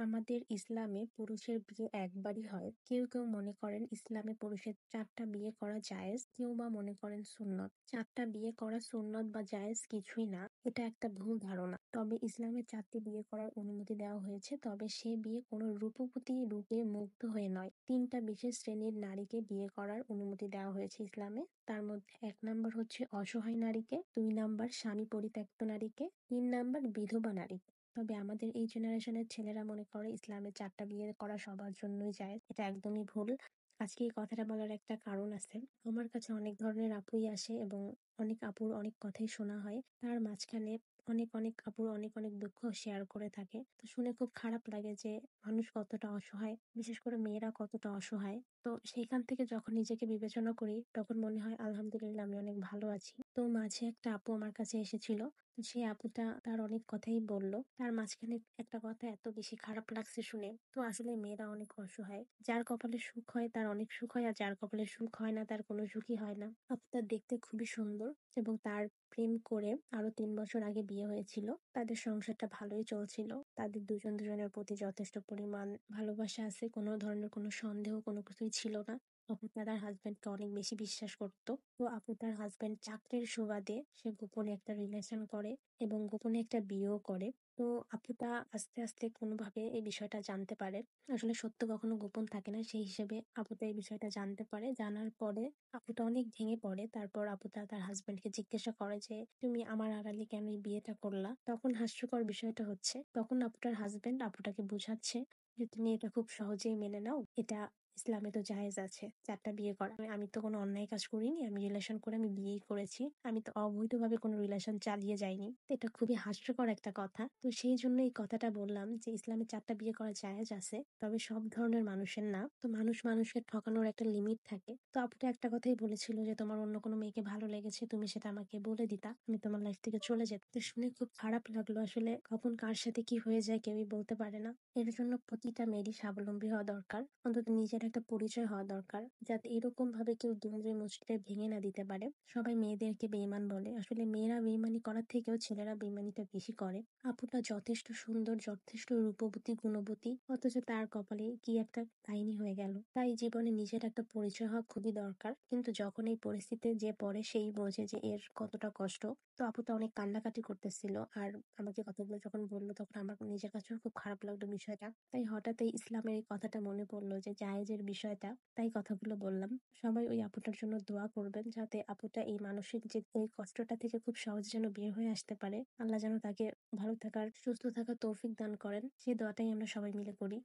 আমাদের ইসলামে পুরুষের বিয়ে একবারই হয়। কেউ, কেউ মনে করেন ইসলামে পুরুষের ৪ টা বিয়ে করা জায়েজ, কেউ বা মনে করেন সুন্নত। ৪ টা বিয়ে করা সুন্নত বা জায়েজ কিছুই না। এটা একটা ভুল ধারণা। তবে ইসলামে ৪ টি বিয়ে করার অনুমতি দেওয়া হয়েছে। তবে সে বিয়ে কোনো রূপবতী রূপে মুগ্ধ হয়ে নয়। ৩ টা বিশেষ শ্রেণীর নারীকে বিয়ে করার অনুমতি দেওয়া হয়েছে ইসলামে। তার মধ্যে ১ নাম্বার হচ্ছে অসহায় নারীকে, ২ নাম্বার স্বামী পরিত্যক্ত নারীকে, ৩ নাম্বার বিধবা নারীকে। তবে আমাদের এই জেনারেশনের ছেলেরা মনে করে ইসলামে ৪ টা বিয়ে করা সবার জন্যই জায়েজ। এটা একদমই ভুল। আজকে এই কথাটা বলার একটা কারণ আছে। আমার কাছে অনেক ধরনের আপুই আসে এবং অনেক আপুর অনেক কথাই শোনা হয়। তার মাঝখানে অনেক আপুর অনেক দুঃখ শেয়ার করে থাকে। তো শুনে খুব খারাপ লাগে যে মানুষ কতটা অসহায়, বিশেষ করে মেয়েরা কতটা অসহায়। তো সেইখান থেকে যখন নিজেকে বিবেচনা করি তখন মনে হয় আলহামদুলিল্লাহ আমি অনেক ভালো আছি। তো মাঝে একটা আপু আমার কাছে এসেছিল। তো সেই আপুটা তার অনেক কথাই বলল। তার মাঝখানে একটা কথা এত বেশি খারাপ লাগছে শুনে। তো আসলে মেয়েরা অনেক অসহায়। যার কপালে সুখ হয় তার অনেক সুখ হয়, আর যার কপালে সুখ হয় না তার কোনো সুখই হয় না। আপুটা দেখতে খুবই সুন্দর এবং তার প্রেম করে আরো ৩ বছর আগে বিয়ে হয়েছিল। তাদের সংসারটা ভালোই চলছিল। তাদের দুজন দুজনের প্রতি যথেষ্ট পরিমাণ ভালোবাসা আছে। কোনো ধরনের কোনো সন্দেহ কোনো কিছুই ছিল না। আপু তার হাজবেন্ডকে অনেক বেশি বিশ্বাস করতো। তো আপু তার হাজবেন্ড চাকরির সুবাদে সে গোপনে একটা রিলেশন করে এবং গোপনে একটা বিয়েও করে। তো আপুটা আস্তে আস্তে কোনোভাবে এই বিষয়টা জানতে পারে। আসলে সত্য কখনো গোপন থাকে না, সেই হিসেবে আপুটা এই বিষয়টা জানতে পারে। জানার পরে আপুটা অনেক ভেঙে পড়ে। তারপর আপুটা তার হাজবেন্ডকে জিজ্ঞাসা করে যে তুমি আমার আড়ালে কেন এই বিয়েটা করলা। তখন হাস্যকর বিষয়টা হচ্ছে তখন আপুটার হাজবেন্ড আপুটাকে বুঝাচ্ছে যে তুমি এটা খুব সহজেই মেনে নাও, এটা ইসলামে তো জায়েজ আছে ৪ টা বিয়ে করা। আমি তো কোনো অন্যায় কাজ করিনি, আমি রিলেশন করে আমি বিয়েই করেছি। আমি তো অবৈধভাবে কোনো রিলেশন চালিয়ে যাইনি। তো এটা খুবই হাস্যকর একটা কথা। তো সেই জন্য এই কথাটা বললাম যে ইসলামে ৪ টা বিয়ে করা জায়েজ আছে, তবে সব ধরনের মানুষের না। তো মানুষ মানুষকে ঠকানোর একটা লিমিট থাকে। তো আপুটা একটা কথাই বলেছিল যে তোমার অন্য কোনো মেয়েকে ভালো লেগেছে তুমি সেটা আমাকে বলে দিতা, আমি তোমার লাইফ থেকে চলে যেতাম। তো শুনে খুব খারাপ লাগলো। আসলে কখন কার সাথে কি হয়ে যায় কেউই বলতে পারে না। এর জন্য প্রতিটা মেয়েরই স্বাবলম্বী হওয়া দরকার। অন্তত নিজের একটা পরিচয় হওয়া দরকার, যাতে এরকম ভাবে কেউ দুমড়ে মুচড়ে ভেঙে না দিতে পারে। সবাই মেয়েদেরকে বেঈমান বলে, আসলে মেয়েরা বেঈমানি করার থেকেও ছেলেরা বেঈমানিটা বেশি করে। আপুটা যথেষ্ট সুন্দর, যথেষ্ট রূপবতী, গুণবতী, অথচ তার কপালে কি একটা কাহিনী হয়ে গেল। তাই জীবনে নিজের একটা পরিচয় হওয়া খুবই দরকার। কিন্তু যখন এই পরিস্থিতিতে যে পড়ে সেই বোঝে যে এর কতটা কষ্ট। তো আপুটা অনেক কান্নাকাটি করতেছিল, আর আমাকে কথাগুলো যখন বললো তখন আমার নিজের কাছেও খুব খারাপ লাগলো বিষয়টা। তাই হঠাৎ এই ইসলামের এই কথাটা মনে পড়লো যে জায়েজের বিষয়টা, তাই কথাগুলো বললাম। সবাই ওই আপুটার জন্য দোয়া করবেন যাতে আপুটা এই মানসিক যে এই কষ্টটা থেকে খুব সহজে যেন বের হয়ে আসতে পারে। আল্লাহ যেন তাকে ভালো থাকার, সুস্থ থাকার তৌফিক দান করেন। সেই দোয়াটাই আমরা সবাই মিলে করি।